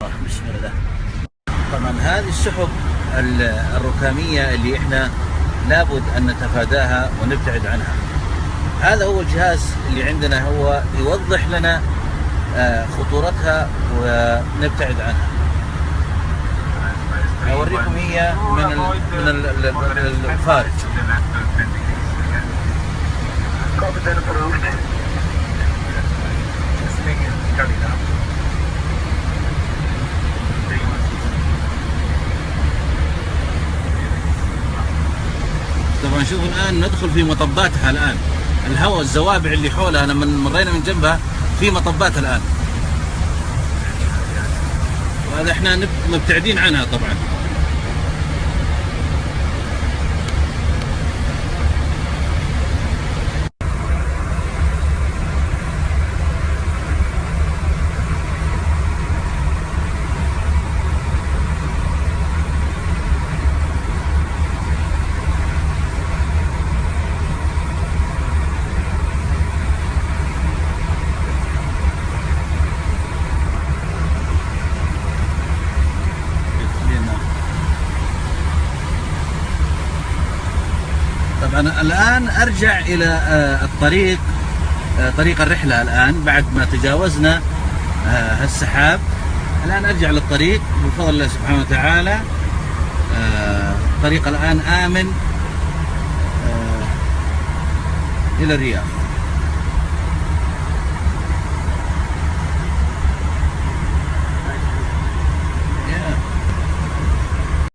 بسم الله. طبعا هذه السحب الركامية اللي احنا لابد ان نتفاداها ونبتعد عنها. هذا هو الجهاز اللي عندنا، هو يوضح لنا خطورتها ونبتعد عنها. اوريكم هي من الخارج. طبعا شوفوا الآن ندخل في مطباتها. الآن الهواء الزوابع اللي حولها لما مرينا من جنبها في مطبات الآن، وهذا احنا مبتعدين عنها طبعا. طبعا الآن أرجع إلى الطريق، طريق الرحلة. الآن بعد ما تجاوزنا السحاب، الآن أرجع للطريق بفضل الله سبحانه وتعالى. الطريق الآن آمن إلى الرياض.